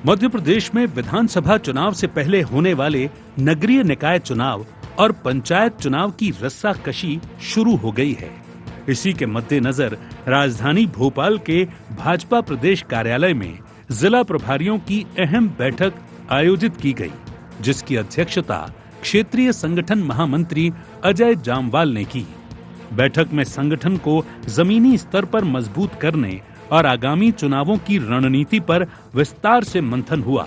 मध्य प्रदेश में विधानसभा चुनाव से पहले होने वाले नगरीय निकाय चुनाव और पंचायत चुनाव की रस्साकशी शुरू हो गई है। इसी के मद्देनजर राजधानी भोपाल के भाजपा प्रदेश कार्यालय में जिला प्रभारियों की अहम बैठक आयोजित की गई, जिसकी अध्यक्षता क्षेत्रीय संगठन महामंत्री अजय जामवाल ने की। बैठक में संगठन को जमीनी स्तर पर मजबूत करने और आगामी चुनावों की रणनीति पर विस्तार से मंथन हुआ।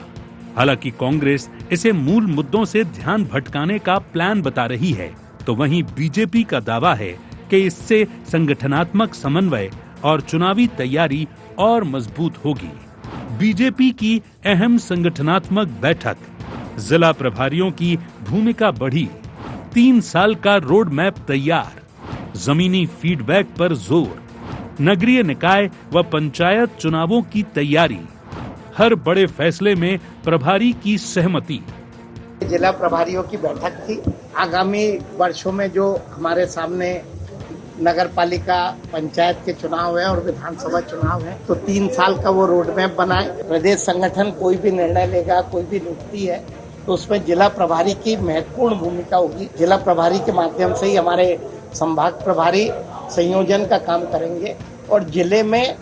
हालांकि कांग्रेस इसे मूल मुद्दों से ध्यान भटकाने का प्लान बता रही है, तो वहीं बीजेपी का दावा है कि इससे संगठनात्मक समन्वय और चुनावी तैयारी और मजबूत होगी। बीजेपी की अहम संगठनात्मक बैठक, जिला प्रभारियों की भूमिका बढ़ी, 3 साल का रोड मैप तैयार, जमीनी फीडबैक पर जोर, नगरीय निकाय व पंचायत चुनावों की तैयारी, हर बड़े फैसले में प्रभारी की सहमति। जिला प्रभारियों की बैठक थी। आगामी वर्षों में जो हमारे सामने नगर पालिका पंचायत के चुनाव है और विधानसभा चुनाव है, तो 3 साल का वो रोड मैप बनाए। प्रदेश संगठन कोई भी निर्णय लेगा, कोई भी नियुक्ति है, तो उसमें जिला प्रभारी की महत्वपूर्ण भूमिका होगी। जिला प्रभारी के माध्यम से ही हमारे संभाग प्रभारी संयोजन का काम करेंगे और जिले में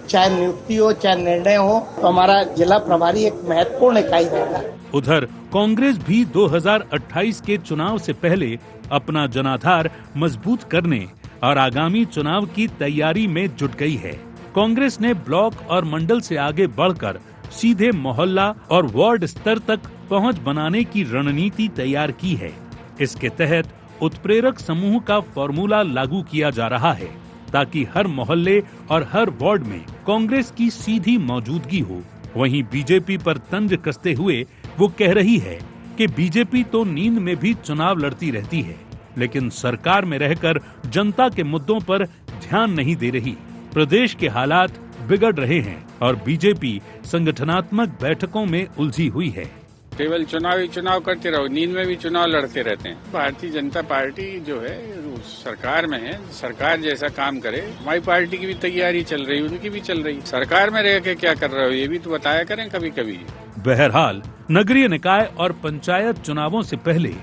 चाहे नियुक्ति हो चाहे निर्णय हो, तो हमारा जिला प्रभारी एक महत्वपूर्ण इकाई रहेगा। उधर कांग्रेस भी 2028 के चुनाव से पहले अपना जनाधार मजबूत करने और आगामी चुनाव की तैयारी में जुट गई है। कांग्रेस ने ब्लॉक और मंडल से आगे बढ़कर सीधे मोहल्ला और वार्ड स्तर तक पहुंच बनाने की रणनीति तैयार की है। इसके तहत उत्प्रेरक समूह का फॉर्मूला लागू किया जा रहा है, ताकि हर मोहल्ले और हर वार्ड में कांग्रेस की सीधी मौजूदगी हो। वहीं बीजेपी पर तंज कसते हुए वो कह रही है कि बीजेपी तो नींद में भी चुनाव लड़ती रहती है, लेकिन सरकार में रहकर जनता के मुद्दों पर ध्यान नहीं दे रही। प्रदेश के हालात बिगड़ रहे हैं और बीजेपी संगठनात्मक बैठकों में उलझी हुई है। केवल चुनाव करते रहो, नींद में भी चुनाव लड़ते रहते हैं। भारतीय जनता पार्टी जो है सरकार में है, सरकार जैसा काम करे। हमारी पार्टी की भी तैयारी चल रही, उनकी भी चल रही। सरकार में रह के क्या कर रहे हो ये भी तो बताया करें कभी कभी। बहरहाल नगरीय निकाय और पंचायत चुनावों से पहले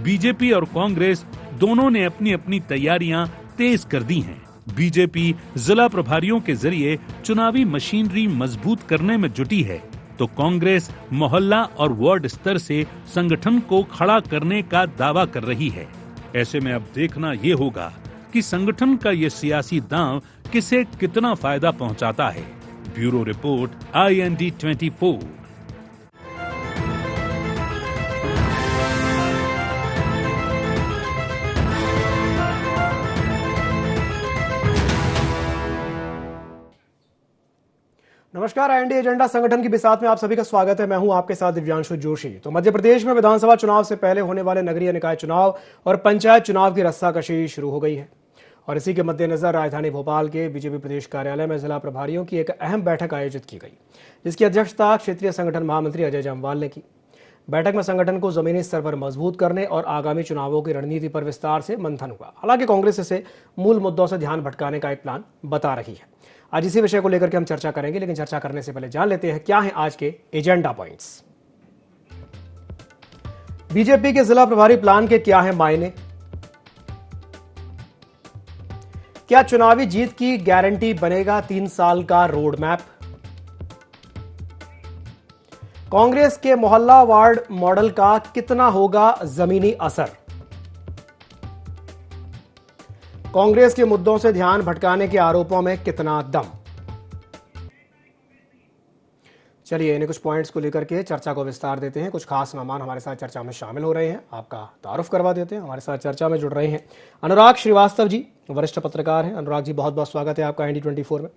बीजेपी और कांग्रेस दोनों ने अपनी अपनी तैयारियां तेज कर दी हैं। बीजेपी जिला प्रभारियों के जरिए चुनावी मशीनरी मजबूत करने में जुटी है, तो कांग्रेस मोहल्ला और वार्ड स्तर से संगठन को खड़ा करने का दावा कर रही है। ऐसे में अब देखना ये होगा कि संगठन का ये सियासी दांव किसे कितना फायदा पहुंचाता है। Bureau report, IND 24। नमस्कार, IND एजेंडा संगठन की बिसात में आप सभी का स्वागत है। मैं हूं आपके साथ दिव्यांशु जोशी। तो मध्य प्रदेश में विधानसभा चुनाव से पहले होने वाले नगरीय निकाय चुनाव और पंचायत चुनाव की रस्साकशी शुरू हो गई है और इसी के मद्देनजर राजधानी भोपाल के बीजेपी प्रदेश कार्यालय में जिला प्रभारियों की एक अहम बैठक आयोजित की गई, जिसकी अध्यक्षता क्षेत्रीय संगठन महामंत्री अजय जामवाल ने की। बैठक में संगठन को जमीनी स्तर पर मजबूत करने और आगामी चुनावों की रणनीति पर विस्तार से मंथन हुआ। हालांकि कांग्रेस इसे मूल मुद्दों से ध्यान भटकाने का एक प्लान बता रही है। आज इसी विषय को लेकर के हम चर्चा करेंगे, लेकिन चर्चा करने से पहले जान लेते हैं क्या हैं आज के एजेंडा पॉइंट्स। बीजेपी के जिला प्रभारी प्लान के क्या हैं मायने? क्या चुनावी जीत की गारंटी बनेगा 3 साल का रोड मैप? कांग्रेस के मोहल्ला वार्ड मॉडल का कितना होगा जमीनी असर? कांग्रेस के मुद्दों से ध्यान भटकाने के आरोपों में कितना दम? चलिए इन्हें कुछ पॉइंट्स को लेकर के चर्चा को विस्तार देते हैं। कुछ खास मेहमान हमारे साथ चर्चा में शामिल हो रहे हैं, आपका तारुफ करवा देते हैं। हमारे साथ चर्चा में जुड़ रहे हैं अनुराग श्रीवास्तव जी, वरिष्ठ पत्रकार हैं। अनुराग जी, बहुत बहुत स्वागत है आपका IND 24 में।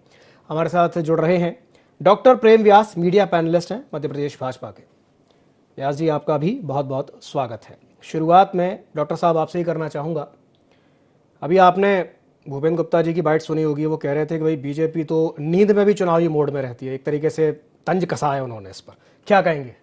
हमारे साथ जुड़ रहे हैं डॉक्टर प्रेम व्यास, मीडिया पैनलिस्ट हैं मध्य प्रदेश भाजपा के। व्यास जी, आपका भी बहुत बहुत स्वागत है। शुरुआत में डॉक्टर साहब आपसे ही करना चाहूँगा। अभी आपने भूपेंद्र गुप्ता जी की बाइट सुनी होगी, वो कह रहे थे कि भाई बीजेपी तो नींद में भी चुनावी मोड में रहती है। एक तरीके से तंज कसा है उन्होंने इस पर, क्या कहेंगे?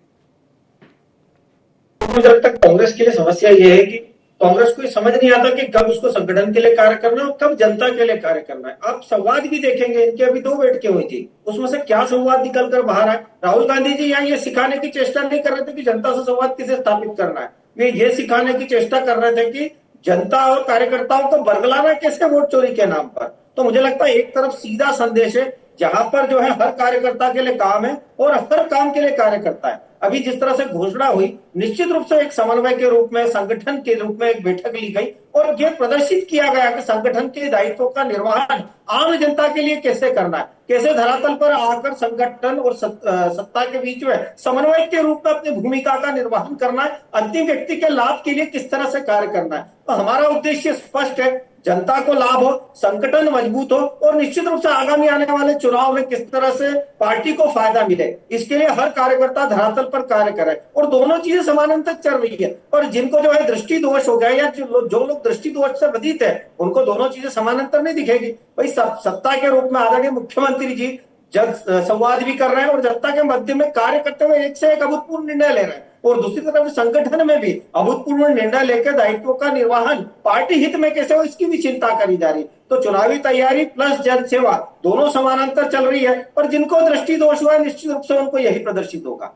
जब तक कांग्रेस के लिए समस्या ये है कि कांग्रेस को समझ नहीं आता कि कब उसको संगठन के लिए कार्य करना है और कब जनता के लिए कार्य करना है। आप संवाद भी देखेंगे, इनकी अभी 2 बैठकें हुई थी, उसमें से क्या संवाद निकल कर बाहर आए। राहुल गांधी जी यहाँ ये सिखाने की चेष्टा नहीं कर रहे थे कि जनता से संवाद कैसे स्थापित करना है, वे ये सिखाने की चेष्टा कर रहे थे कि जनता और कार्यकर्ताओं को बरगलाना कैसे वोट चोरी के नाम पर। तो मुझे लगता है एक तरफ सीधा संदेश है जहां पर जो है हर कार्यकर्ता के लिए काम है और हर काम के लिए कार्य करता है। अभी जिस तरह से घोषणा हुई, निश्चित रूप से एक समन्वय के रूप में, संगठन के रूप में एक बैठक ली गई और यह प्रदर्शित किया गया कि संगठन के दायित्वों का निर्वहन आम जनता के लिए कैसे करना है, कैसे धरातल पर आकर संगठन और सत्ता के बीच में समन्वय के रूप में अपनी भूमिका का निर्वहन करना है, अंतिम व्यक्ति के लाभ के लिए किस तरह से कार्य करना है। तो हमारा उद्देश्य स्पष्ट है, जनता को लाभ हो, संगठन मजबूत हो और निश्चित रूप से आगामी आने वाले चुनाव में किस तरह से पार्टी को फायदा मिले, इसके लिए हर कार्यकर्ता धरातल पर कार्य करे और दोनों चीजें समानांतर चल रही है। और जिनको जो है दृष्टि दोष हो गया या जो लोग दृष्टि दोष से बाधित है, उनको दोनों चीजें समानांतर नहीं दिखेगी। भाई सत्ता के रूप में आदरणीय मुख्यमंत्री जी जन संवाद भी कर रहे हैं और जनता के मध्य में कार्य करते हुए एक से एक अभूतपूर्व निर्णय ले रहे हैं और दूसरी तरफ संगठन में भी अभूतपूर्व निर्णय लेकर दायित्वों का निर्वहन पार्टी हित में कैसे हो, इसकी भी चिंता करी जा रही। तो चुनावी तैयारी प्लस जन सेवा दोनों समानांतर चल रही है और जिनको दृष्टि दोष हुआ है निश्चित रूप से उनको यही प्रदर्शित होगा।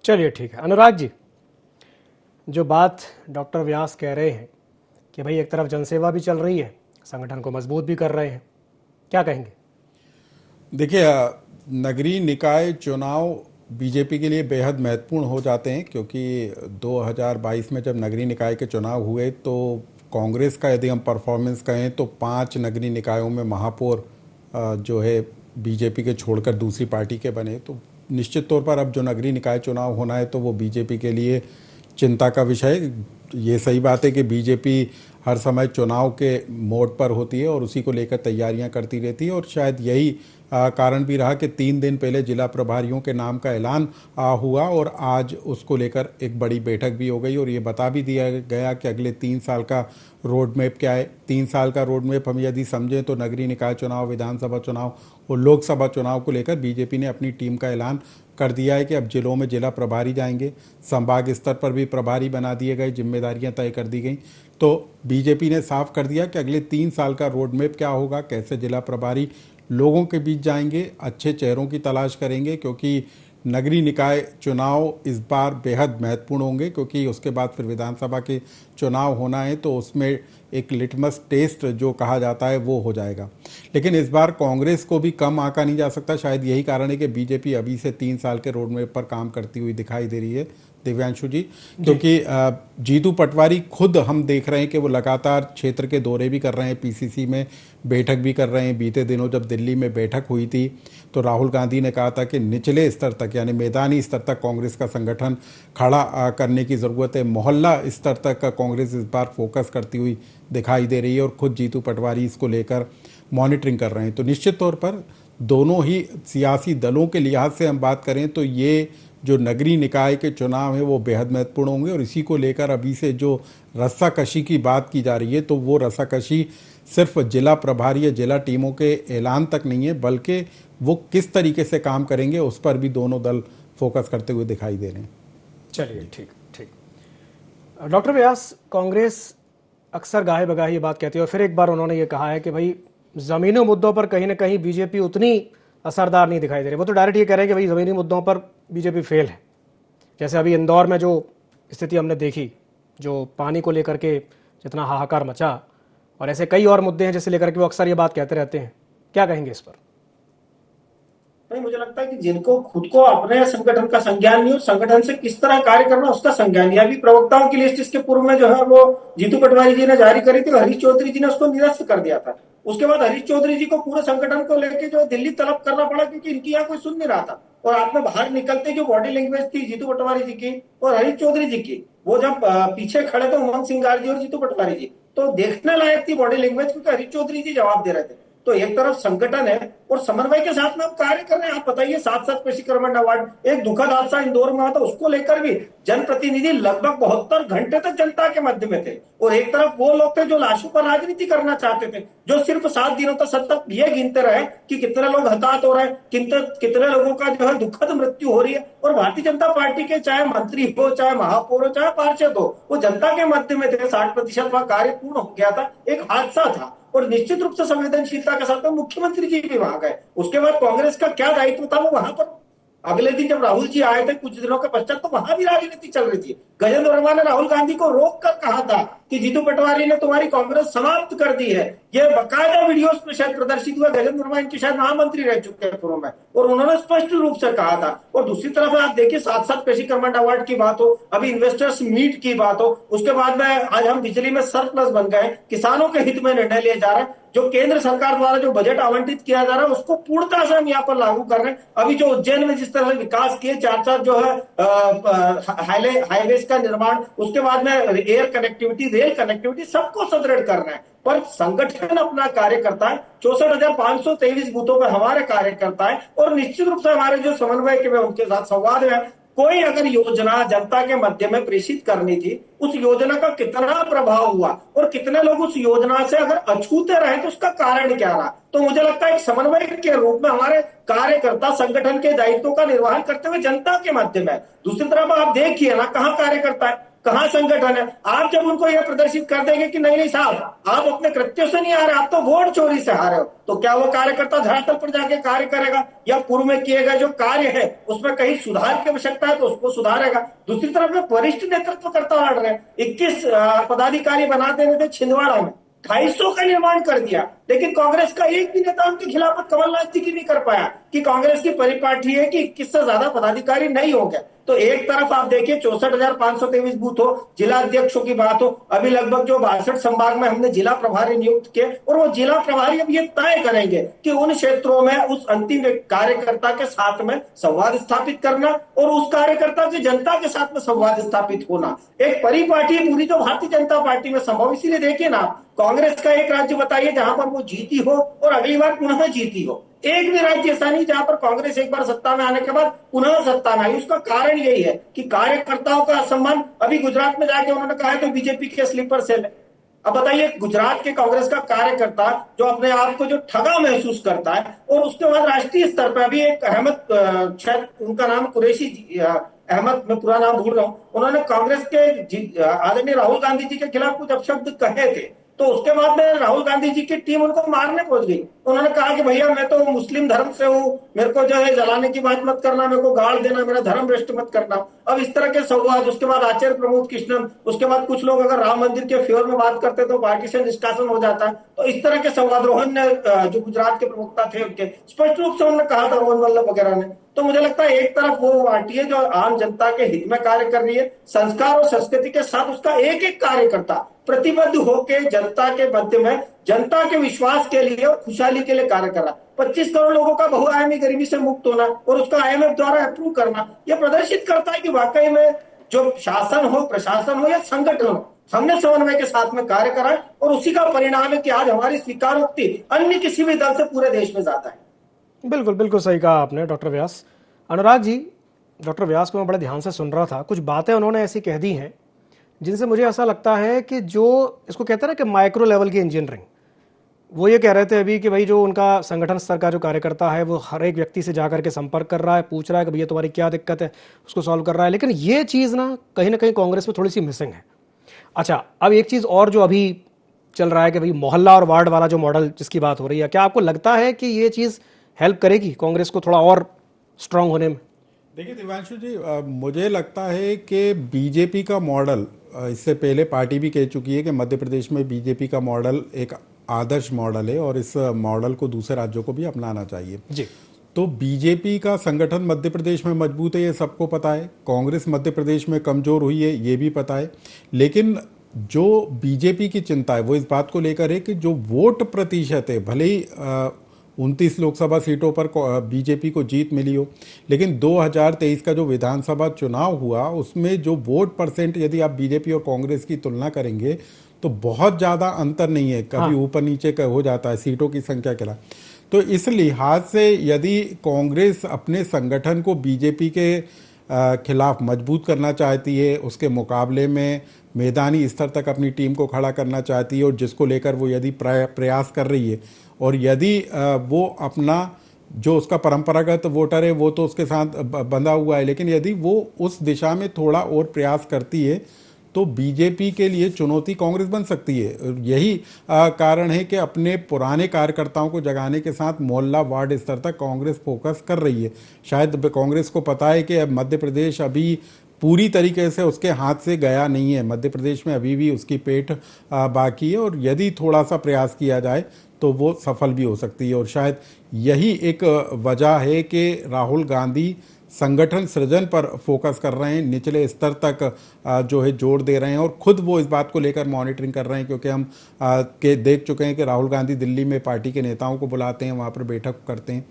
चलिए ठीक है। अनुराग जी, जो बात डॉक्टर व्यास कह रहे हैं कि भाई एक तरफ जनसेवा भी चल रही है, संगठन को मजबूत भी कर रहे हैं, क्या कहेंगे? देखिए, नगरीय निकाय चुनाव बीजेपी के लिए बेहद महत्वपूर्ण हो जाते हैं क्योंकि 2022 में जब नगरीय निकाय के चुनाव हुए तो कांग्रेस का यदि हम परफॉर्मेंस कहें तो 5 नगरीय निकायों में महापौर जो है बीजेपी के छोड़कर दूसरी पार्टी के बने। तो निश्चित तौर पर अब जो नगरीय निकाय चुनाव होना है तो वो बीजेपी के लिए चिंता का विषय। ये सही बात है कि बीजेपी हर समय चुनाव के मोड पर होती है और उसी को लेकर तैयारियां करती रहती है और शायद यही कारण भी रहा कि 3 दिन पहले जिला प्रभारियों के नाम का ऐलान हुआ और आज उसको लेकर एक बड़ी बैठक भी हो गई और ये बता भी दिया गया कि अगले 3 साल का रोड मैप क्या है। 3 साल का रोड मैप हम यदि समझें तो नगरीय निकाय चुनाव, विधानसभा चुनाव और लोकसभा चुनाव को लेकर बीजेपी ने अपनी टीम का ऐलान कर दिया है कि अब जिलों में जिला प्रभारी जाएंगे, संभाग स्तर पर भी प्रभारी बना दिए गए, जिम्मेदारियां तय कर दी गई। तो बीजेपी ने साफ कर दिया कि अगले 3 साल का रोड मैप क्या होगा, कैसे जिला प्रभारी लोगों के बीच जाएंगे, अच्छे चेहरों की तलाश करेंगे क्योंकि नगरीय निकाय चुनाव इस बार बेहद महत्वपूर्ण होंगे क्योंकि उसके बाद फिर विधानसभा के चुनाव होना है तो उसमें एक लिटमस टेस्ट जो कहा जाता है वो हो जाएगा। लेकिन इस बार कांग्रेस को भी कम आंका नहीं जा सकता। शायद यही कारण है कि बीजेपी अभी से 3 साल के रोड मैप पर काम करती हुई दिखाई दे रही है, दिव्यांशु जी, क्योंकि जीतू पटवारी खुद हम देख रहे हैं कि वो लगातार क्षेत्र के दौरे भी कर रहे हैं, पीसीसी में बैठक भी कर रहे हैं। बीते दिनों जब दिल्ली में बैठक हुई थी तो राहुल गांधी ने कहा था कि निचले स्तर तक यानी मैदानी स्तर तक कांग्रेस का संगठन खड़ा करने की ज़रूरत है। मोहल्ला स्तर तक का कांग्रेस इस बार फोकस करती हुई दिखाई दे रही है और खुद जीतू पटवारी इसको लेकर मॉनिटरिंग कर रहे हैं। तो निश्चित तौर पर दोनों ही सियासी दलों के लिहाज से हम बात करें तो ये जो नगरीय निकाय के चुनाव है वो बेहद महत्वपूर्ण होंगे और इसी को लेकर अभी से जो रस्साकशी की बात की जा रही है तो वो रस्साकशी सिर्फ जिला प्रभारी या जिला टीमों के ऐलान तक नहीं है बल्कि वो किस तरीके से काम करेंगे उस पर भी दोनों दल फोकस करते हुए दिखाई दे रहे हैं। चलिए ठीक ठीक। डॉक्टर व्यास, कांग्रेस अक्सर गाहे बगाहे ये बात कहती है और फिर एक बार उन्होंने ये कहा है कि भाई ज़मीनी मुद्दों पर कहीं ना कहीं बीजेपी उतनी असरदार नहीं दिखाई दे रही। वो तो डायरेक्ट ये कह रहे हैं कि भाई ज़मीनी मुद्दों पर बीजेपी फेल है। जैसे अभी इंदौर में जो स्थिति हमने देखी, जो पानी को लेकर के जितना हाहाकार मचा, और ऐसे कई और मुद्दे हैं जिसे लेकर के वो अक्सर ये बात कहते रहते हैं। क्या कहेंगे इस पर? नहीं, मुझे लगता है कि जिनको खुद को अपने संगठन का संज्ञान नहीं हो, संगठन से किस तरह कार्य करना उसका संज्ञान, या भी प्रवक्ताओं की लिस्ट इसके पूर्व में जो है वो जीतू पटवारी जी ने जारी करी थी, हरीश चौधरी जी ने उसको निरस्त कर दिया था। उसके बाद हरीश चौधरी जी को पूरे संगठन को लेकर जो दिल्ली तलब करना पड़ा क्योंकि इनकी यहाँ कोई सुन नहीं रहा था। और आपने बाहर निकलते जो बॉडी लैंग्वेज थी जीतू पटवारी जी की और हरीश चौधरी जी की, वो जब पीछे खड़े थे उमंग सिंगार जी और जीतू पटवारी जी, तो देखने लायक थी बॉडी लैंग्वेज क्योंकि हरीश चौधरी जी जवाब दे रहे थे। तो एक तरफ संगठन है और समन्वय के साथ में हम कार्य कर रहे हैं। आप बताइए 7-7 कृषि कर्मण अवार्ड, एक दुखद हादसा इंदौर में हुआ था, उसको लेकर भी जनप्रतिनिधि लगभग 72 घंटे तक जनता के मध्य में थे। और एक तरफ वो लोग थे जो लाशों पर राजनीति करना चाहते थे, जो सिर्फ 7 दिनों तक सतत ये गिनते रहे कि कितने लोग हताहत हो रहे हैं, कितने लोगों का जो है दुखद मृत्यु हो रही है। और भारतीय जनता पार्टी के चाहे मंत्री हो, चाहे महापौर हो, चाहे पार्षद हो, वो जनता के मध्य में थे। 60% का कार्य पूर्ण हो गया था, एक हादसा था। और निश्चित रूप से संवेदनशीलता के साथ मुख्यमंत्री जी भी वहां गए। उसके बाद कांग्रेस का क्या दायित्व था, वो वहां पर अगले दिन जब राहुल जी आए थे कुछ दिनों के पश्चात, तो वहां भी राजनीति चल रही थी। गजेंद्र वर्मा ने राहुल गांधी को रोक कर कहा था कि जीतू पटवारी ने तुम्हारी कांग्रेस समाप्त कर दी है। ये बकायदा वीडियोस में शायद प्रदर्शित हुआ। गजेंद्र वर्मा इनके शायद महामंत्री रह चुके हैं पूर्व में, और उन्होंने स्पष्ट रूप से कहा था। और दूसरी तरफ आप देखिए 7-7 कृषि कर्मण अवार्ड की बात हो, अभी इन्वेस्टर्स मीट की बात हो, उसके बाद में आज हम बिजली में सरप्लस बन गए, किसानों के हित में निर्णय लिए जा रहे हैं। जो केंद्र सरकार द्वारा जो बजट आवंटित किया जा रहा है उसको पूर्णता से हम यहाँ पर लागू कर रहे हैं। अभी जो उज्जैन में जिस तरह से विकास किए, 4 जो है हाईवेज का निर्माण, उसके बाद में एयर कनेक्टिविटी, रेल कनेक्टिविटी, सबको सुदृढ़ कर रहे हैं। पर संगठन अपना कार्य करता है। 64,523 बूथों पर हमारे कार्यकर्ता है, और निश्चित रूप से हमारे जो समन्वय के उनके साथ संवाद है। कोई अगर योजना जनता के मध्य में प्रेषित करनी थी, उस योजना का कितना प्रभाव हुआ और कितने लोग उस योजना से अगर अछूते रहे, तो उसका कारण क्या रहा। तो मुझे लगता है एक समन्वय के रूप में हमारे कार्यकर्ता संगठन के दायित्वों का निर्वहन करते हुए जनता के मध्य में। दूसरी तरफ आप देखिए ना, कहाँ कार्यकर्ता है, कहाँ संगठन है। आप जब उनको यह प्रदर्शित कर देंगे कि नहीं साहब आप अपने कृत्यों से नहीं आ रहे, आप तो वोट चोरी से हारे हो, तो क्या वो कार्यकर्ता धरातल पर जाके कार्य करेगा, या पूर्व में किए गए जो कार्य है उसमें कहीं सुधार की आवश्यकता है तो उसको सुधारेगा। दूसरी तरफ में वरिष्ठ नेतृत्वकर्ता लड़ रहे हैं। 21 पदाधिकारी बना देने थे छिंदवाड़ा में, 250 का निर्माण कर दिया, लेकिन कांग्रेस का एक भी नेता उनके खिलाफ कमलनाथ जी की नहीं कर पाया कि कांग्रेस की परिपाटी है कि 21 से ज्यादा पदाधिकारी नहीं होंगे। तो एक तरफ आप देखिए 64,523 बूथ हो, जिला अध्यक्षों की बात हो, अभी लगभग जो 62 संभाग में हमने जिला प्रभारी नियुक्त किए, और वो जिला प्रभारी अब ये तय करेंगे कि उन क्षेत्रों में उस अंतिम कार्यकर्ता के साथ में संवाद स्थापित करना और उस कार्यकर्ता के जनता के साथ में संवाद स्थापित होना। एक परिपाटी पूरी जो भारतीय जनता पार्टी में संभव। इसीलिए देखिए ना, कांग्रेस का एक राज्य बताइए जहां पर वो जीती हो और अगली बार पुनः जीती हो। एक भी राज्य ऐसा नहीं जहां पर कांग्रेस एक बार सत्ता में आने के बाद पुनः सत्ता में आई। उसका कारण यही है कि कार्यकर्ताओं का सम्मान। अभी गुजरात में जाके उन्होंने कहा है तो बीजेपी के स्लीपर सेल है। अब बताइए, गुजरात के कांग्रेस का कार्यकर्ता जो अपने आप को जो ठगा महसूस करता है, और उसके बाद राष्ट्रीय स्तर पर अभी एक अहमद, शायद उनका नाम कुरैशी अहमद, मैं पूरा नाम भूल रहा हूं, उन्होंने कांग्रेस के आदरणीय राहुल गांधी जी के खिलाफ कुछ अपशब्द कहे थे। तो उसके बाद में राहुल गांधी जी की टीम उनको मारने पहुंच गई। उन्होंने कहा कि भैया मैं तो मुस्लिम धर्म से हूं, मेरे को जो है जलाने की बात मत करना, मेरे को गाड़ देना, मेरा धर्म भ्रष्ट मत करना। अब इस तरह के संवाद, उसके बाद आचार्य प्रमोद कृष्णन, उसके बाद कुछ लोग अगर राम मंदिर के फेवर में बात करते तो पार्टी से निष्कासन हो जाता है। तो इस तरह के संवाद रोहन ने, जो गुजरात के प्रवक्ता थे उनके, स्पष्ट रूप से उन्होंने कहा था, रोहन वल्लभ वगैरह ने। तो मुझे लगता है एक तरफ वो पार्टी है जो आम जनता के हित में कार्य कर रही है, संस्कार और संस्कृति के साथ उसका एक एक कार्यकर्ता प्रतिबद्ध होकर जनता के मध्य में, जनता के विश्वास के लिए और खुशहाली के लिए कार्य कर रहा है। 25 करोड़ लोगों का बहुआयामी गरीबी से मुक्त होना और उसका IMF द्वारा अप्रूव करना, यह प्रदर्शित करता है कि वाकई में जो शासन हो, प्रशासन हो या संगठन हो, हमने समन्वय के साथ में कार्य करा है, और उसी का परिणाम है कि आज हमारी स्वीकारोक्ति अन्य किसी भी दल से पूरे देश में जाता है। बिल्कुल बिल्कुल सही कहा आपने डॉक्टर व्यास। अनुराग जी, डॉक्टर व्यास को मैं बड़े ध्यान से सुन रहा था, कुछ बातें उन्होंने ऐसी कह दी हैं जिनसे मुझे ऐसा लगता है कि जो इसको कहते हैं ना कि माइक्रो लेवल की इंजीनियरिंग, वो ये कह रहे थे अभी कि भाई जो उनका संगठन स्तर का जो कार्यकर्ता है वो हर एक व्यक्ति से जाकर के संपर्क कर रहा है, पूछ रहा है कि भैया तुम्हारी क्या दिक्कत है, उसको सॉल्व कर रहा है। लेकिन ये चीज़ ना कहीं कांग्रेस में थोड़ी सी मिसिंग है। अच्छा, अब एक चीज़ और जो अभी चल रहा है कि भाई मोहल्ला और वार्ड वाला जो मॉडल जिसकी बात हो रही है, क्या आपको लगता है कि ये चीज़ हेल्प करेगी कांग्रेस को थोड़ा और स्ट्रांग होने में? देखिए दिव्यांशु जी, मुझे लगता है कि बीजेपी का मॉडल, इससे पहले पार्टी भी कह चुकी है कि मध्य प्रदेश में बीजेपी का मॉडल एक आदर्श मॉडल है और इस मॉडल को दूसरे राज्यों को भी अपनाना चाहिए जी। तो बीजेपी का संगठन मध्य प्रदेश में मजबूत है, ये सबको पता है। कांग्रेस मध्य प्रदेश में कमजोर हुई है, ये भी पता है। लेकिन जो बीजेपी की चिंता है वो इस बात को लेकर है कि जो वोट प्रतिशत है, भले ही 29 लोकसभा सीटों पर बीजेपी को जीत मिली हो, लेकिन 2023 का जो विधानसभा चुनाव हुआ उसमें जो वोट परसेंट यदि आप बीजेपी और कांग्रेस की तुलना करेंगे तो बहुत ज़्यादा अंतर नहीं है, कभी ऊपर नीचे का हो जाता है सीटों की संख्या के अलावा। तो इस लिहाज से यदि कांग्रेस अपने संगठन को बीजेपी के खिलाफ मजबूत करना चाहती है, उसके मुकाबले में मैदानी स्तर तक अपनी टीम को खड़ा करना चाहती है और जिसको लेकर वो यदि प्रयास कर रही है और यदि वो अपना जो उसका परंपरागत वोटर है वो तो उसके साथ बंधा हुआ है, लेकिन यदि वो उस दिशा में थोड़ा और प्रयास करती है तो बीजेपी के लिए चुनौती कांग्रेस बन सकती है। यही कारण है कि अपने पुराने कार्यकर्ताओं को जगाने के साथ मोहल्ला वार्ड स्तर तक कांग्रेस फोकस कर रही है। शायद कांग्रेस को पता है कि अब मध्य प्रदेश अभी पूरी तरीके से उसके हाथ से गया नहीं है, मध्य प्रदेश में अभी भी उसकी पेठ बाकी है और यदि थोड़ा सा प्रयास किया जाए तो वो सफल भी हो सकती है। और शायद यही एक वजह है कि राहुल गांधी संगठन सृजन पर फोकस कर रहे हैं, निचले स्तर तक जो है जोर दे रहे हैं और खुद वो इस बात को लेकर मॉनिटरिंग कर रहे हैं, क्योंकि हम देख चुके हैं कि राहुल गांधी दिल्ली में पार्टी के नेताओं को बुलाते हैं, वहाँ पर बैठक करते हैं।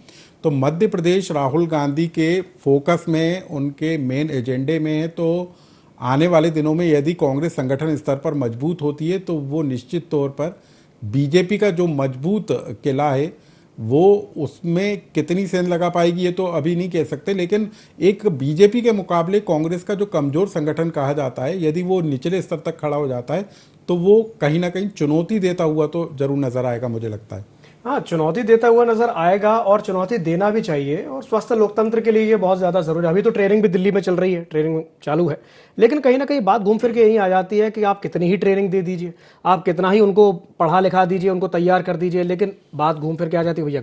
तो मध्य प्रदेश राहुल गांधी के फोकस में, उनके मेन एजेंडे में है। तो आने वाले दिनों में यदि कांग्रेस संगठन स्तर पर मजबूत होती है तो वो निश्चित तौर पर बीजेपी का जो मजबूत किला है वो उसमें कितनी सेंध लगा पाएगी ये तो अभी नहीं कह सकते, लेकिन एक बीजेपी के मुकाबले कांग्रेस का जो कमजोर संगठन कहा जाता है, यदि वो निचले स्तर तक खड़ा हो जाता है तो वो कहीं ना कहीं चुनौती देता हुआ तो जरूर नजर आएगा, मुझे लगता है। हाँ, चुनौती देता हुआ नजर आएगा और चुनौती देना भी चाहिए और स्वस्थ लोकतंत्र के लिए ये बहुत ज्यादा जरूरी है। अभी तो ट्रेनिंग भी दिल्ली में चल रही है, ट्रेनिंग चालू है, लेकिन कहीं ना कहीं बात घूम फिर के यही आ जाती है कि आप कितनी ही ट्रेनिंग दे दीजिए, आप कितना ही उनको पढ़ा लिखा दीजिए, उनको तैयार कर दीजिए, लेकिन बात घूम फिर के आ जाती है भैया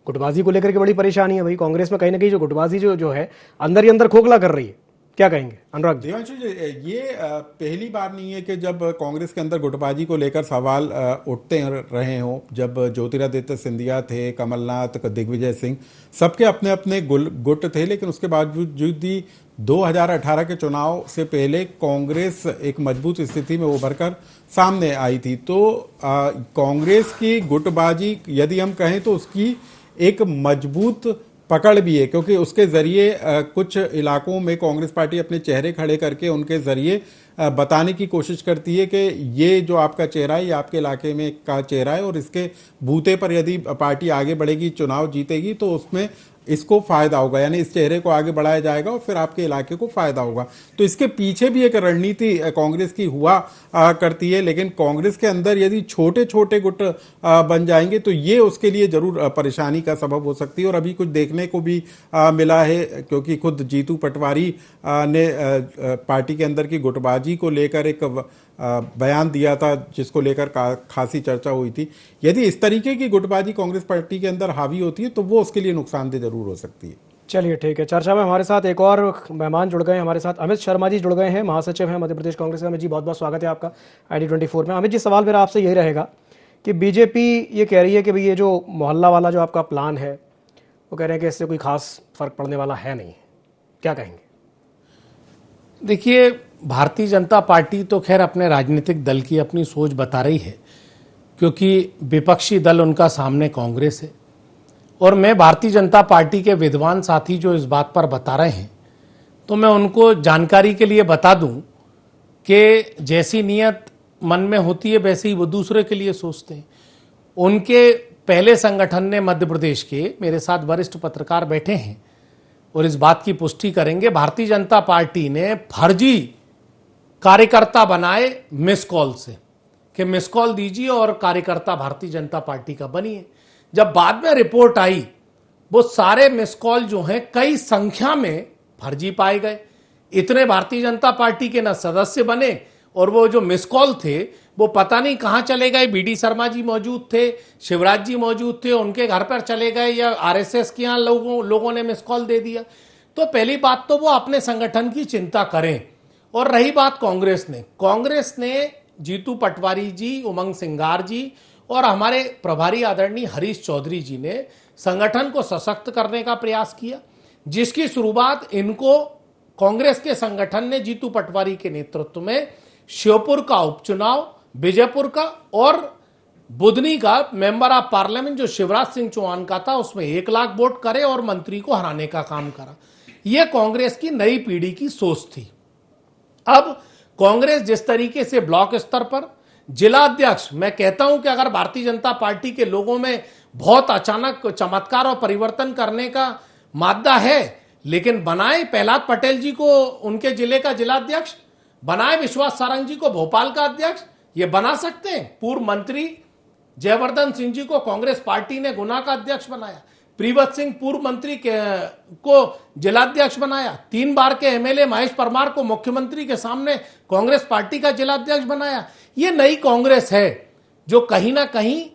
गुटबाजी को लेकर के बड़ी परेशानी है भाई। कांग्रेस में कहीं ना कहीं जो गुटबाजी जो है अंदर ही अंदर खोखला कर रही है। क्या कहेंगे अनुराग? देवांशु जी, ये पहली बार नहीं है कि जब कांग्रेस के अंदर गुटबाजी को लेकर सवाल उठते रहे हों। जब ज्योतिरादित्य सिंधिया थे, कमलनाथ, दिग्विजय सिंह, सबके अपने अपने गुट थे, लेकिन उसके बावजूद भी 2018 के चुनाव से पहले कांग्रेस एक मजबूत स्थिति में उभर कर सामने आई थी। तो कांग्रेस की गुटबाजी यदि हम कहें तो उसकी एक मजबूत पकड़ भी है, क्योंकि उसके जरिए कुछ इलाकों में कांग्रेस पार्टी अपने चेहरे खड़े करके उनके जरिए बताने की कोशिश करती है कि ये जो आपका चेहरा है ये आपके इलाके में का चेहरा है और इसके बूते पर यदि पार्टी आगे बढ़ेगी, चुनाव जीतेगी तो उसमें इसको फायदा होगा, यानी इस चेहरे को आगे बढ़ाया जाएगा और फिर आपके इलाके को फायदा होगा। तो इसके पीछे भी एक रणनीति कांग्रेस की हुआ करती है, लेकिन कांग्रेस के अंदर यदि छोटे छोटे गुट बन जाएंगे तो ये उसके लिए जरूर परेशानी का सबब हो सकती है। और अभी कुछ देखने को भी मिला है, क्योंकि खुद जीतू पटवारी ने पार्टी के अंदर की गुटबाजी को लेकर एक बयान दिया था, जिसको लेकर खासी चर्चा हुई थी। यदि इस तरीके की गुटबाजी कांग्रेस पार्टी के अंदर हावी होती है तो वो उसके लिए नुकसानदेह जरूर हो सकती है। चलिए ठीक है, चर्चा में हमारे साथ एक और मेहमान जुड़ गए। हमारे साथ अमित शर्मा जी जुड़ गए हैं, महासचिव हैं मध्य प्रदेश कांग्रेस के। अमित जी, बहुत बहुत स्वागत है आपका ID24 में। अमित जी, सवाल मेरा आपसे यही रहेगा कि बीजेपी ये कह रही है कि भाई ये जो मोहल्ला वाला जो आपका प्लान है वो कह रहे हैं कि इससे कोई खास फर्क पड़ने वाला है नहीं, क्या कहेंगे? देखिए, भारतीय जनता पार्टी तो खैर अपने राजनीतिक दल की अपनी सोच बता रही है, क्योंकि विपक्षी दल उनका सामने कांग्रेस है। और मैं भारतीय जनता पार्टी के विद्वान साथी जो इस बात पर बता रहे हैं, तो मैं उनको जानकारी के लिए बता दूं कि जैसी नीयत मन में होती है वैसे ही वो दूसरे के लिए सोचते हैं। उनके पहले संगठन ने मध्य प्रदेश के, मेरे साथ वरिष्ठ पत्रकार बैठे हैं और इस बात की पुष्टि करेंगे, भारतीय जनता पार्टी ने फर्जी कार्यकर्ता बनाए मिस कॉल से, कि मिस कॉल दीजिए और कार्यकर्ता भारतीय जनता पार्टी का बनिए। जब बाद में रिपोर्ट आई, वो सारे मिस कॉल जो हैं कई संख्या में फर्जी पाए गए। इतने भारतीय जनता पार्टी के न सदस्य बने और वो जो मिस कॉल थे वो पता नहीं कहां चले गए। BD शर्मा जी मौजूद थे, शिवराज जी मौजूद थे, उनके घर पर चले गए या RSS के यहां लोगों ने मिस कॉल दे दिया। तो पहली बात तो वो अपने संगठन की चिंता करें। और रही बात कांग्रेस ने जीतू पटवारी जी, उमंग सिंगार जी और हमारे प्रभारी आदरणीय हरीश चौधरी जी ने संगठन को सशक्त करने का प्रयास किया, जिसकी शुरुआत इनको कांग्रेस के संगठन ने जीतू पटवारी के नेतृत्व में श्योपुर का उपचुनाव, विजयपुर का और बुधनी का मेंबर ऑफ पार्लियामेंट जो शिवराज सिंह चौहान का था उसमें 1 लाख वोट करे और मंत्री को हराने का काम करा। यह कांग्रेस की नई पीढ़ी की सोच थी। अब कांग्रेस जिस तरीके से ब्लॉक स्तर पर जिला अध्यक्ष, मैं कहता हूं कि अगर भारतीय जनता पार्टी के लोगों में बहुत अचानक चमत्कार और परिवर्तन करने का मादा है, लेकिन बनाए प्रहलाद पटेल जी को उनके जिले का जिला अध्यक्ष, बनाए विश्वास सारंग जी को भोपाल का अध्यक्ष, ये बना सकते हैं। पूर्व मंत्री जयवर्धन सिंह जी को कांग्रेस पार्टी ने गुना का अध्यक्ष बनाया, प्रीवत सिंह पूर्व मंत्री को जिलाध्यक्ष बनाया, 3 बार के एमएलए महेश परमार को मुख्यमंत्री के सामने कांग्रेस पार्टी का जिलाध्यक्ष बनाया। ये नई कांग्रेस है जो कहीं ना कहीं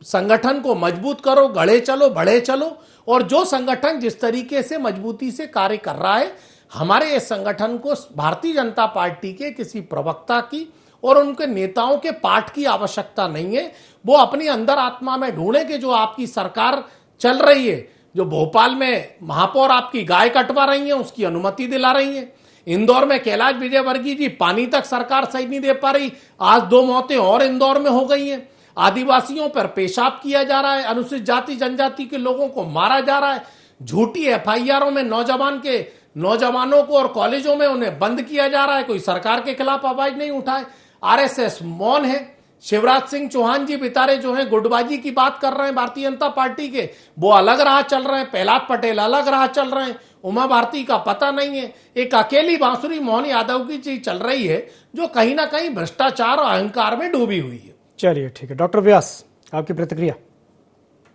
संगठन को मजबूत करो, गढ़े चलो, बढ़े चलो, और जो संगठन जिस तरीके से मजबूती से कार्य कर रहा है, हमारे इस संगठन को भारतीय जनता पार्टी के किसी प्रवक्ता की और उनके नेताओं के पाठ की आवश्यकता नहीं है। वो अपनी अंदर आत्मा में ढूंढे कि जो आपकी सरकार चल रही है, जो भोपाल में महापौर आपकी गाय कटवा रही है उसकी अनुमति दिला रही है, इंदौर में कैलाश विजयवर्गीय जी पानी तक सरकार सही नहीं दे पा रही, आज 2 मौतें और इंदौर में हो गई हैं, आदिवासियों पर पेशाब किया जा रहा है, अनुसूचित जाति जनजाति के लोगों को मारा जा रहा है, झूठी एफआईआरों में नौजवानों को और कॉलेजों में उन्हें बंद किया जा रहा है, कोई सरकार के खिलाफ आवाज नहीं उठाए, आरएसएस मौन है। शिवराज सिंह चौहान जी बेचारे जो हैं गुटबाजी की बात कर रहे हैं भारतीय जनता पार्टी के, वो अलग राह चल रहे हैं, प्रहलाद पटेल अलग राह चल रहे हैं, उमा भारती का पता नहीं है, एक अकेली बांसुरी मोहन यादव की चीज चल रही है जो कहीं ना कहीं भ्रष्टाचार और अहंकार में डूबी हुई है। चलिए ठीक है, डॉक्टर व्यास आपकी प्रतिक्रिया।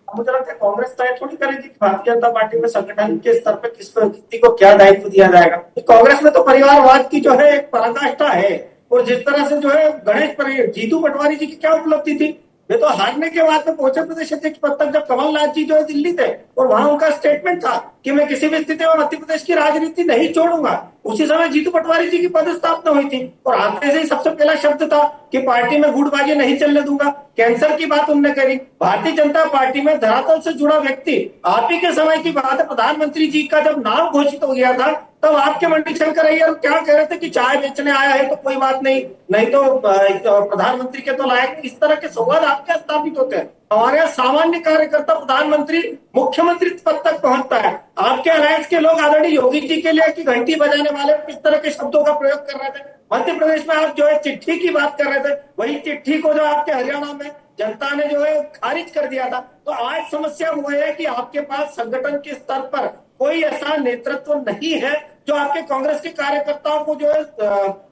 मुझे लगता है कांग्रेस तय थोड़ी करेगी कि भारतीय जनता पार्टी में संगठन के स्तर पर किस व्यक्ति को क्या दायित्व दिया जाएगा। कांग्रेस में तो परिवारवाद की जो है एक पराकाष्ठा है, और जिस तरह से जो है जीतू पटवारी जी की क्या उपलब्धि थी, वे तो हारने के बाद में पहुंचे प्रदेश अध्यक्ष पद तक जब कमलनाथ जी जो है दिल्ली थे, और वहां उनका स्टेटमेंट था कि मैं किसी भी स्थिति में मध्य प्रदेश की राजनीति नहीं छोड़ूंगा। उसी समय जीतू पटवारी जी की पदस्थापना हुई थी और आते से ही सबसे पहला शब्द था कि पार्टी में गुटबाजी नहीं चलने दूंगा। कैंसर की बात उन्होंने करी। भारतीय जनता पार्टी में धरातल से जुड़ा व्यक्ति, आप ही के समय की बात है, प्रधानमंत्री जी का जब नाम घोषित हो गया था तब आपके मंडी शंकर अय्यर क्या कह रहे थे कि चाय बेचने आया है तो कोई बात नहीं, नहीं तो प्रधानमंत्री के तो लायक। इस तरह के संवाद आपके स्थापित होते हैं। हमारे यहाँ सामान्य कार्यकर्ता प्रधानमंत्री मुख्यमंत्री पद तक पहुंचता है। आपके अलायंस के लोग आदरणीय योगी जी के लिए कि घंटी बजाने वाले किस तरह के शब्दों का प्रयोग कर रहे थे। मध्य प्रदेश में आप जो है चिट्ठी की बात कर रहे थे, वही चिट्ठी को जो आपके हरियाणा में जनता ने जो है खारिज कर दिया था। तो आज समस्या वो है कि आपके पास संगठन के स्तर पर कोई ऐसा नेतृत्व नहीं है जो आपके कांग्रेस के कार्यकर्ताओं को जो है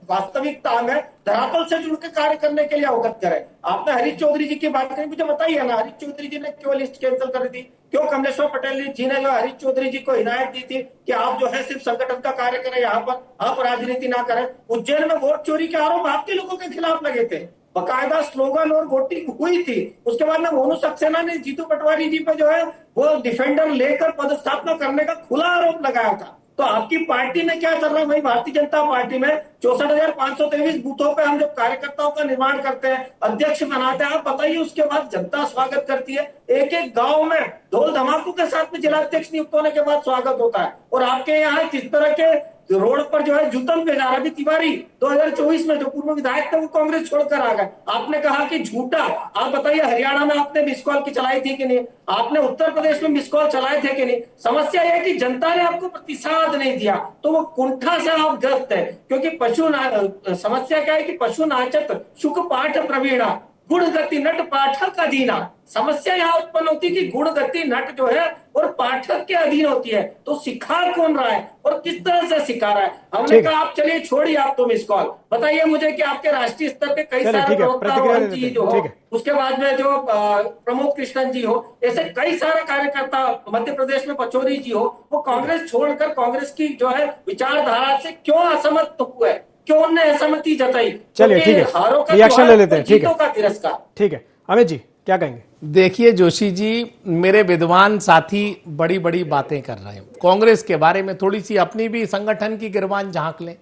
वास्तविकता में धरातल से जुड़ के कार्य करने के लिए अवगत करे। आपने हरीश चौधरी जी की बात करी, मुझे बताइए ना, हरीश चौधरी जी ने क्यों लिस्ट कैंसिल कर दी? क्यों कमलेश्वर पटेल जी ने जो हरीश चौधरी जी को हिदायत दी थी कि आप जो है सिर्फ संगठन का कार्य करें, यहाँ पर आप राजनीति ना करें। उज्जैन में वोट चोरी के आरोप आपके लोगों के खिलाफ लगे थे, बकायदा स्लोगन और वोटिंग हुई थी। उसके बाद में मोनू सक्सेना ने जीतू पटवारी जी पे जो है वो डिफेंडर लेकर पदस्थापना करने का खुला आरोप लगाया था। तो आपकी पार्टी में क्या चल रहा है? वही भारतीय जनता पार्टी में 64,523 बूथों पे हम जब कार्यकर्ताओं का निर्माण करते हैं, अध्यक्ष बनाते हैं, आप बताइए उसके बाद जनता स्वागत करती है। एक एक गांव में ढोल धमाकों के साथ में जिलाध्यक्ष नियुक्त होने के बाद स्वागत होता है। और आपके यहाँ किस तरह के रोड पर जो है जूतन पे जा रहा है। तिवारी 2024 में जो पूर्व विधायक थे वो कांग्रेस छोड़कर आ गए। आपने कहा कि झूठा, आप बताइए हरियाणा में आपने मिस कॉल की चलाई थी कि नहीं? आपने उत्तर प्रदेश में मिस कॉल चलाए थे कि नहीं? समस्या यह है कि जनता ने आपको प्रतिसाद नहीं दिया, तो वो कुंठा से आप ग्रस्त है। क्योंकि समस्या क्या है कि पशु नाचत शुक पाठ प्रवीणा गुण गति नट पाठक अधीना। समस्या यहाँ उत्पन्न होती है कि गुण गति नट जो है और पाठक के अधीन होती है। तो सिखा कौन रहा है और किस तरह से सिखा रहा है? हमने कहा आप चलिए छोड़िए, आप तो मिस कॉल बताइए मुझे कि आपके राष्ट्रीय स्तर पे कई सारे प्रवक्ता जी जो हो, उसके बाद में जो प्रमोद कृष्णन जी हो, ऐसे कई सारे कार्यकर्ता मध्य प्रदेश में पचौरी जी हो, वो कांग्रेस छोड़कर कांग्रेस की जो है विचारधारा से क्यों असहमत हुए, क्यों उन्होंने असहमति जताई? चलिए ठीक है, रिएक्शन ले लेते हैं। ठीक है, का तिरस्कार। ठीक है, अमित जी क्या कहेंगे? देखिए जोशी जी, मेरे विद्वान साथी बड़ी बड़ी बातें कर रहे हैं कांग्रेस के बारे में, थोड़ी सी अपनी भी संगठन की गिरबान झांक लें।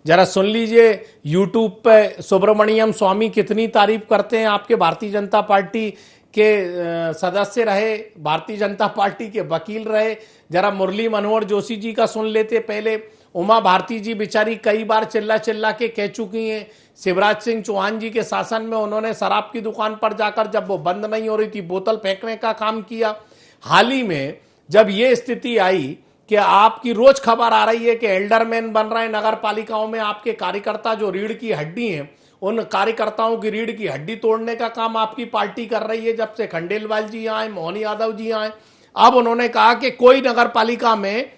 जरा सुन लीजिए यूट्यूब पे सुब्रमण्यम स्वामी कितनी तारीफ करते हैं आपके भारतीय जनता पार्टी के सदस्य रहे, भारतीय जनता पार्टी के वकील रहे। जरा मुरली मनोहर जोशी जी का सुन लेते पहले, उमा भारती जी बेचारी कई बार चिल्ला चिल्ला के कह चुकी हैं। शिवराज सिंह चौहान जी के शासन में उन्होंने शराब की दुकान पर जाकर जब वो बंद नहीं हो रही थी बोतल फेंकने का काम किया। हाल ही में जब ये स्थिति आई कि आपकी रोज खबर आ रही है कि एल्डरमैन बन रहे हैं नगर पालिकाओं में, आपके कार्यकर्ता जो रीढ़ की हड्डी हैं उन कार्यकर्ताओं की रीढ़ की हड्डी तोड़ने का काम आपकी पार्टी कर रही है। जब से खंडेलवाल जी आए, मोहन यादव जी आए, अब उन्होंने कहा कि कोई नगर पालिका में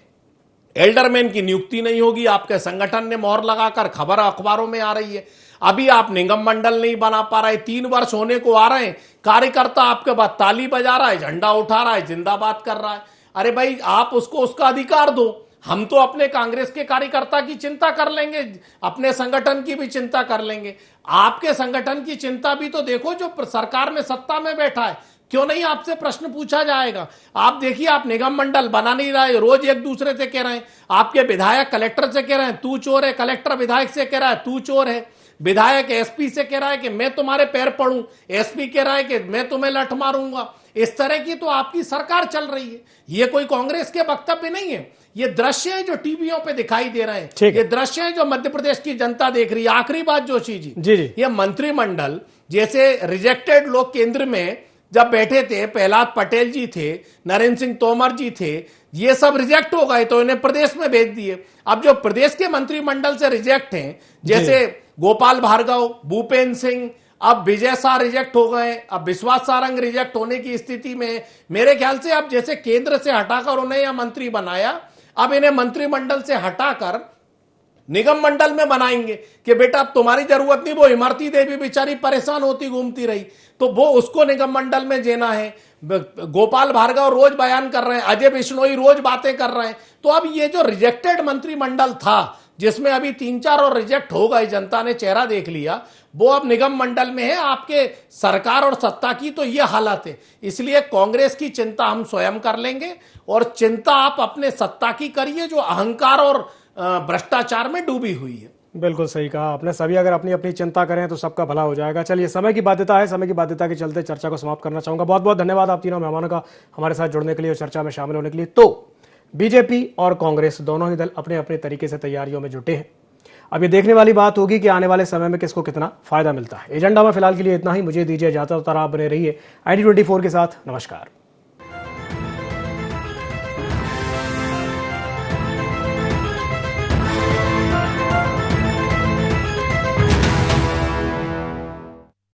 एल्डरमैन की नियुक्ति नहीं होगी। आपके संगठन ने मोहर लगाकर खबर अखबारों में आ रही है। अभी आप निगम मंडल नहीं बना पा रहे, 3 वर्ष होने को आ रहे हैं, कार्यकर्ता आपके बाद ताली बजा रहा है, झंडा उठा रहा है, जिंदाबाद कर रहा है। अरे भाई आप उसको उसका अधिकार दो। हम तो अपने कांग्रेस के कार्यकर्ता की चिंता कर लेंगे, अपने संगठन की भी चिंता कर लेंगे। आपके संगठन की चिंता भी तो देखो जो सरकार में सत्ता में बैठा है, क्यों नहीं आपसे प्रश्न पूछा जाएगा। आप देखिए आप निगम मंडल बना नहीं रहे, रोज एक दूसरे से कह रहे हैं। आपके विधायक कलेक्टर से कह रहे हैं तू चोर है, कलेक्टर विधायक से कह रहा है तू चोर है, विधायक एसपी से कह रहा है कि मैं तुम्हारे पैर पड़ूं, एसपी कह रहा है कि मैं तुम्हें लठ मारूंगा। इस तरह की तो आपकी सरकार चल रही है। ये कोई कांग्रेस के वक्तव्य नहीं है, ये दृश्य है जो टीवियों पे दिखाई दे रहे हैं, ये दृश्य है जो मध्य प्रदेश की जनता देख रही है। आखिरी बात जोशी जी, ये मंत्रिमंडल जैसे रिजेक्टेड लोग केंद्र में जब बैठे थे, प्रहलाद पटेल जी थे, नरेंद्र सिंह तोमर जी थे, ये सब रिजेक्ट हो गए तो इन्हें प्रदेश में भेज दिए। अब जो प्रदेश के मंत्रिमंडल से रिजेक्ट हैं, जैसे गोपाल भार्गव, भूपेंद्र सिंह, अब विजय शाह रिजेक्ट हो गए, अब विश्वास सारंग रिजेक्ट होने की स्थिति में मेरे ख्याल से अब जैसे केंद्र से हटाकर उन्हें यह मंत्री बनाया, अब इन्हें मंत्रिमंडल से हटाकर निगम मंडल में बनाएंगे कि बेटा अब तुम्हारी जरूरत नहीं। वो इमरती देवी बेचारी परेशान होती घूमती रही तो वो उसको निगम मंडल में देना है। गोपाल भार्गव रोज बयान कर रहे हैं, अजय बिश्नोई रोज बातें कर रहे हैं। तो अब ये जो रिजेक्टेड मंत्रिमंडल था जिसमें अभी 3-4 और रिजेक्ट हो गए, जनता ने चेहरा देख लिया, वो अब निगम मंडल में है। आपके सरकार और सत्ता की तो ये हालत है। इसलिए कांग्रेस की चिंता हम स्वयं कर लेंगे और चिंता आप अपने सत्ता की करिए जो अहंकार और भ्रष्टाचार में डूबी हुई है। बिल्कुल सही कहा आपने। सभी अगर अपनी अपनी चिंता करें तो सबका भला हो जाएगा। चलिए, समय की बाध्यता है, समय की बाध्यता के चलते चर्चा को समाप्त करना चाहूंगा। बहुत बहुत धन्यवाद आप तीनों मेहमानों का हमारे साथ जुड़ने के लिए और चर्चा में शामिल होने के लिए। तो बीजेपी और कांग्रेस दोनों ही दल अपने अपने तरीके से तैयारियों में जुटे हैं। अब ये देखने वाली बात होगी कि आने वाले समय में किसको कितना फायदा मिलता है। एजेंडा में फिलहाल के लिए इतना ही। मुझे दीजिए इजाजत और आप बने रहिए ID24 के साथ। नमस्कार।